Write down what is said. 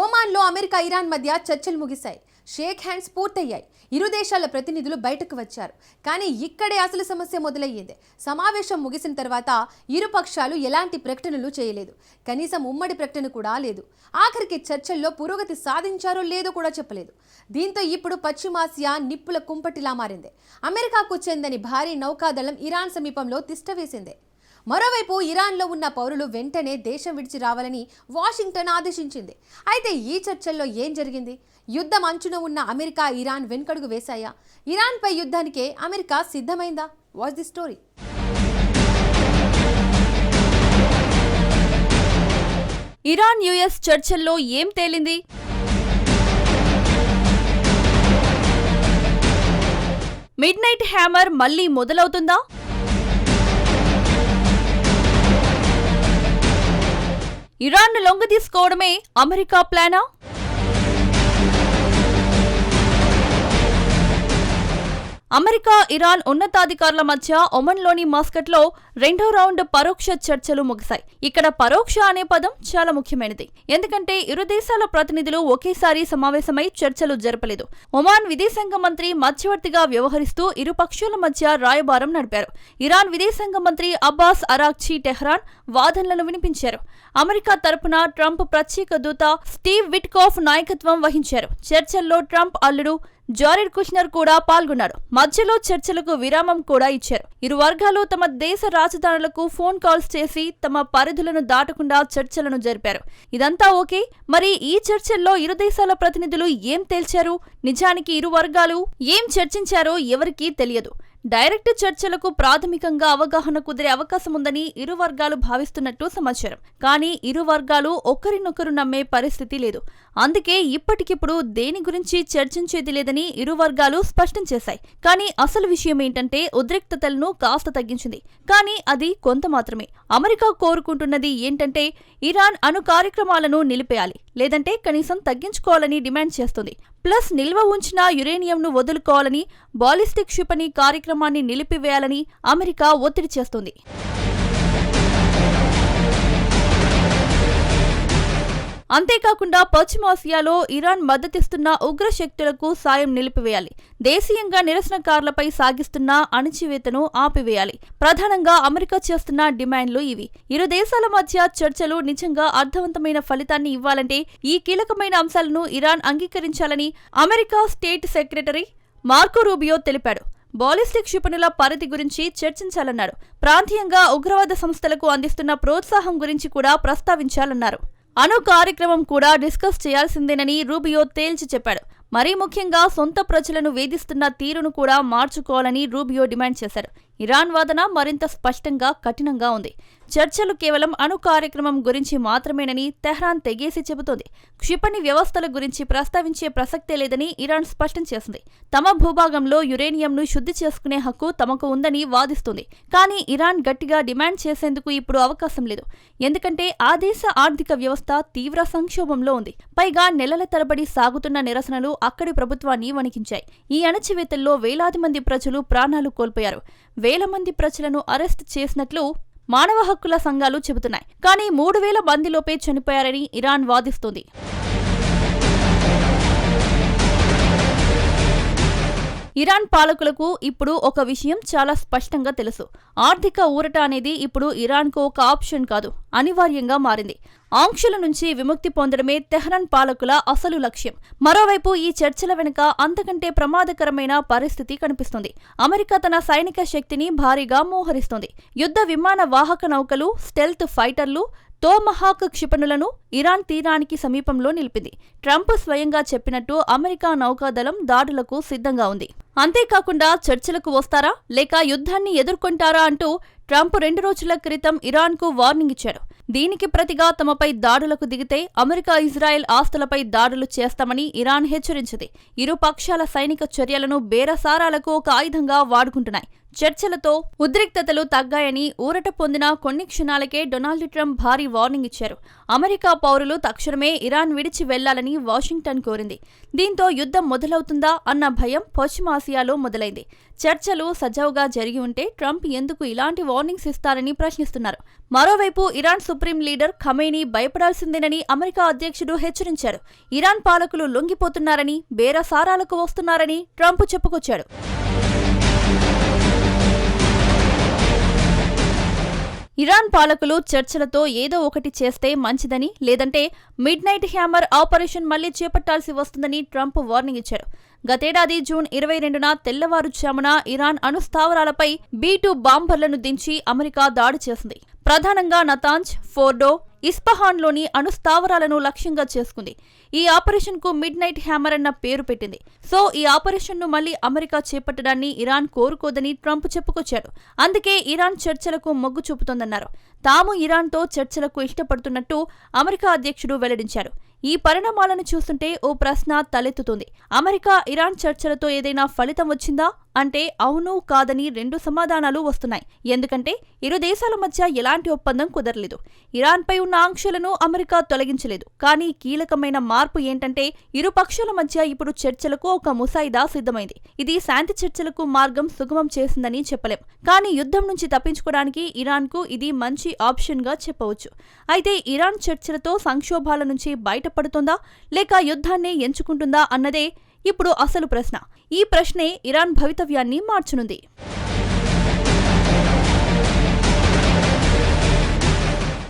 ఒమాన్లో America Iran మధ్య చర్చలు ముగిశాయి. షేక్ హ్యాండ్స్ పూర్తయ్యాయి. ఇరు దేశాల ప్రతినిధులు బయటకు వచ్చారు. కానీ ఇక్కడే అసలు సమస్య మొదలయ్యింది. సమావేశం ముగిసిన తర్వాత ఇరు పక్షాలు ఎలాంటి ప్రకటనలు చేయలేదు. కనీసం ఉమ్మడి ప్రకటన కూడా లేదు. ఆఖరికి చర్చల్లో పురోగతి సాధించారో లేదో కూడా చెప్పలేదు. దీంతో ఇప్పుడు పశ్చిమాసియా నిప్పుల కుంపటిలా మారింది. అమెరికాకు చెందని భారీ నౌకాదళం ఇరాన్ సమీపంలో తిష్టవేసింది. మరోవైపు ఇరాన్లో ఉన్న పౌరులు వెంటనే దేశం విడిచి రావాలని వాషింగ్టన్ ఆదేశించింది. అయితే ఈ చర్చల్లో ఏం జరిగింది? యుద్ధం అంచున ఉన్న అమెరికా, ఇరాన్ వెనుకడుగు వేశాయా? ఇరాన్పై యుద్ధానికే అమెరికా సిద్ధమైందా? Watch the story. Iran US చర్చల్లో ఏం తేలింది? మిడ్ నైట్ హ్యామర్ మళ్లీ మొదలవుతుందా? ఇరాన్ను లొంగదీసుకోవడమే అమెరికా ప్లానా? అమెరికా, ఇరాన్ ఉన్నతాధికారుల మధ్య ఒమన్లోని మస్కట్లో రెండో రౌండ్ పరోక్ష చర్చలు ముగిశాయి. ఇక్కడ పరోక్ష అనే పదం చాలా ముఖ్యమైనది. ఎందుకంటే ఇరు దేశాల ప్రతినిధులు ఒకేసారి సమావేశమై చర్చలు జరపలేదు. ఒమాన్ విదేశాంగ మంత్రి మధ్యవర్తిగా వ్యవహరిస్తూ ఇరు పక్షాల మధ్య రాయబారం నడిపారు. ఇరాన్ విదేశాంగ మంత్రి అబ్బాస్ అరాక్చి టెహ్రాన్ వాదనలను వినిపించారు. అమెరికా తరపున ట్రంప్ ప్రత్యేక దూత స్టీవ్ విట్కాఫ్ నాయకత్వం వహించారు. చర్చల్లో ట్రంప్ అల్లుడు జారెడ్ కుష్నర్ కూడా పాల్గొన్నారు. మధ్యలో చర్చలకు విరామం కూడా ఇచ్చారు. ఇరు వర్గాలు తమ దేశ రాజధానులకు ఫోన్ కాల్స్ చేసి తమ పరిధులను దాటకుండా చర్చలను జరిపారు. ఇదంతా ఓకే. మరి ఈ చర్చల్లో ఇరు దేశాల ప్రతినిధులు ఏం తేల్చారు? నిజానికి ఇరు వర్గాలు ఏం చర్చించారో ఎవరికీ తెలియదు. డైరెక్ట్ చర్చలకు ప్రాథమికంగా అవగాహన కుదిరే అవకాశం ఉందని ఇరు వర్గాలు భావిస్తున్నట్టు సమాచారం. కానీ ఇరు వర్గాలు ఒకరినొకరు నమ్మే పరిస్థితి లేదు. అందుకే ఇప్పటికిప్పుడు దేని గురించి చర్చించేది లేదని ఇరు వర్గాలు స్పష్టం చేశాయి. కానీ అసలు విషయం ఏంటంటే ఉద్రిక్తతలను కాస్త తగ్గించింది. కానీ అది కొంత మాత్రమే. అమెరికా కోరుకుంటున్నది ఏంటంటే ఇరాన్ అణు కార్యక్రమాలను నిలిపేయాలి, లేదంటే కనీసం తగ్గించుకోవాలని డిమాండ్ చేస్తుంది. ప్లస్ నిల్వ ఉంచిన యురేనియంను వదులుకోవాలని, బాలిస్టిక్ క్షిపణి కార్యక్రమాన్ని నిలిపివేయాలని అమెరికా ఒత్తిడి చేస్తుంది. అంతేకాకుండా పశ్చిమాసియాలో ఇరాన్ మద్దతిస్తున్న ఉగ్ర శక్తులకు సాయం నిలిపివేయాలి. దేశీయంగా నిరసనకారులపై సాగిస్తున్న అణచివేతను ఆపివేయాలి. ప్రధానంగా అమెరికా చేస్తున్న డిమాండ్లు ఇవి. ఇరు దేశాల మధ్య చర్చలు నిజంగా అర్థవంతమైన ఫలితాన్ని ఇవ్వాలంటే ఈ కీలకమైన అంశాలను ఇరాన్ అంగీకరించాలని America state secretary Marco Rubio తెలిపాడు. బాలిస్టిక్ క్షిపణుల పరిధి గురించి చర్చించాలన్నారు. ప్రాంతీయంగా ఉగ్రవాద సంస్థలకు అందిస్తున్న ప్రోత్సాహం గురించి కూడా ప్రస్తావించాలన్నారు. అణు కార్యక్రమం కూడా డిస్కస్ చేయాల్సిందేనని రూబియో తేల్చి చెప్పాడు. మరీ ముఖ్యంగా సొంత ప్రజలను వేధిస్తున్న తీరును కూడా మార్చుకోవాలని రూబియో డిమాండ్ చేశారు. ఇరాన్ వాదన మరింత స్పష్టంగా, కఠినంగా ఉంది. చర్చలు కేవలం అణు కార్యక్రమం గురించి మాత్రమేనని తెహ్రాన్ తెగేసి చెబుతోంది. క్షిపణి వ్యవస్థల గురించి ప్రస్తావించే ప్రసక్తే లేదని ఇరాన్ స్పష్టం చేసింది. తమ భూభాగంలో యురేనియంను శుద్ధి చేసుకునే హక్కు తమకు ఉందని వాదిస్తుంది. కానీ ఇరాన్ గట్టిగా డిమాండ్ చేసేందుకు ఇప్పుడు అవకాశం లేదు. ఎందుకంటే ఆ దేశ ఆర్థిక వ్యవస్థ తీవ్ర సంక్షోభంలో ఉంది. పైగా నెలల తరబడి సాగుతున్న నిరసనలు అక్కడి ప్రభుత్వాన్ని వణికించాయి. ఈ అణచివేతల్లో వేలాది మంది ప్రజలు ప్రాణాలు కోల్పోయారు. వేల మంది ప్రజలను అరెస్ట్ చేసినట్లు మానవ హక్కుల సంఘాలు చెబుతున్నాయి. కానీ 3000 మందిలోపే చనిపోయారని ఇరాన్ వాదిస్తోంది. ఇరాన్ పాలకులకు ఇప్పుడు ఒక విషయం చాలా స్పష్టంగా తెలుసు. ఆర్థిక ఊరట అనేది ఇప్పుడు ఇరాన్కు ఒక ఆప్షన్ కాదు, అనివార్యంగా మారింది. ఆంక్షల నుంచి విముక్తి పొందడమే తెహ్రాన్ పాలకుల అసలు లక్ష్యం. మరోవైపు ఈ చర్చల వెనుక అంతకంటే ప్రమాదకరమైన పరిస్థితి కనిపిస్తుంది. అమెరికా తన సైనిక శక్తిని భారీగా మోహరిస్తోంది. యుద్ధ విమాన వాహక నౌకలు, స్టెల్త్ ఫైటర్లు, తోమహాక్ క్షిపణులను ఇరాన్ తీరానికి సమీపంలో నిలిపింది. ట్రంప్ స్వయంగా చెప్పినట్టు అమెరికా నౌకాదళం దాడులకు సిద్ధంగా ఉంది. అంతేకాకుండా చర్చలకు వస్తారా లేక యుద్ధాన్ని ఎదుర్కొంటారా అంటూ ట్రంప్ 2 రోజుల క్రితం ఇరాన్కు వార్నింగ్ ఇచ్చాడు. దీనికి ప్రతిగా తమపై దాడులకు దిగితే అమెరికా, ఇజ్రాయెల్ ఆస్తులపై దాడులు చేస్తామని ఇరాన్ హెచ్చరించింది. ఇరు పక్షాల సైనిక చర్యలను బేరసారాలకు ఒక ఆయుధంగా వాడుకుంటున్నాయి. చర్చలతో ఉద్రిక్తతలు తగ్గాయని ఊరట పొందిన కొన్ని క్షణాలకే డొనాల్డ్ ట్రంప్ భారీ వార్నింగ్ ఇచ్చారు. అమెరికా పౌరులు తక్షణమే ఇరాన్ విడిచి వెళ్లాలని వాషింగ్టన్ కోరింది. దీంతో యుద్ధం మొదలవుతుందా అన్న భయం పశ్చిమాసియాలో మొదలైంది. చర్చలు సజావుగా జరిగి ఉంటే ట్రంప్ ఎందుకు ఇలాంటి వార్నింగ్స్ ఇస్తారని ప్రశ్నిస్తున్నారు. మరోవైపు ఇరాన్ సుప్రీం లీడర్ ఖమేనీ భయపడాల్సిందేనని అమెరికా అధ్యక్షుడు హెచ్చరించారు. ఇరాన్ పాలకులు లొంగిపోతున్నారని, బేరసారాలకు వస్తున్నారని ట్రంప్ చెప్పుకొచ్చాడు. ఇరాన్ పాలకులు చర్చలతో ఏదో ఒకటి చేస్తే మంచిదని, లేదంటే మిడ్ నైట్ హ్యామర్ ఆపరేషన్ మళ్లీ చేపట్టాల్సి వస్తుందని ట్రంప్ వార్నింగ్ ఇచ్చారు. గతేడాది జూన్ 22న తెల్లవారుజామున ఇరాన్ అణుస్థావరాలపై B-2 బాంబర్లను దించి అమెరికా దాడి చేసింది. ప్రధానంగా నతాంజ్, ఫోర్డో, ఇస్ఫహాన్లోని అణుస్థావరాలను లక్ష్యంగా చేసుకుంది. ఈ ఆపరేషన్కు మిడ్ నైట్ హ్యామర్ అన్న పేరు పెట్టింది. సో ఈ ఆపరేషన్ను మళ్లీ అమెరికా చేపట్టడాన్ని ఇరాన్ కోరుకోదని ట్రంప్ చెప్పుకొచ్చాడు. అందుకే ఇరాన్ చర్చలకు మొగ్గు చూపుతోందన్నారు. తాము ఇరాన్తో చర్చలకు ఇష్టపడుతున్నట్టు అమెరికా అధ్యక్షుడు వెల్లడించారు. ఈ పరిణామాలను చూస్తుంటే ఓ ప్రశ్న తలెత్తుతుంది. అమెరికా ఇరాన్ చర్చలతో ఏదైనా ఫలితం వచ్చిందా అంటే అవును కాదని రెండు సమాధానాలు వస్తున్నాయి. ఎందుకంటే ఇరు దేశాల మధ్య ఎలాంటి ఒప్పందం కుదరలేదు. ఇరాన్పై ఉన్న ఆంక్షలను అమెరికా తొలగించలేదు. కానీ కీలకమైన మార్పు ఏంటంటే ఇరు పక్షాల మధ్య ఇప్పుడు చర్చలకు ఒక ముసాయిదా సిద్ధమైంది. ఇది శాంతి చర్చలకు మార్గం సుగమం చేసిందని చెప్పలేం. కానీ యుద్ధం నుంచి తప్పించుకోవడానికి ఇరాన్కు ఇది మంచి ఆప్షన్గా చెప్పవచ్చు. అయితే ఇరాన్ చర్చలతో సంక్షోభాల నుంచి బయటపడుతుందా లేక యుద్ధాన్నే ఎంచుకుంటుందా అన్నదే ఇప్పుడు అసలు ప్రశ్న. ఈ ప్రశ్నే ఇరాన్ భవితవ్యాన్ని మార్చనుంది.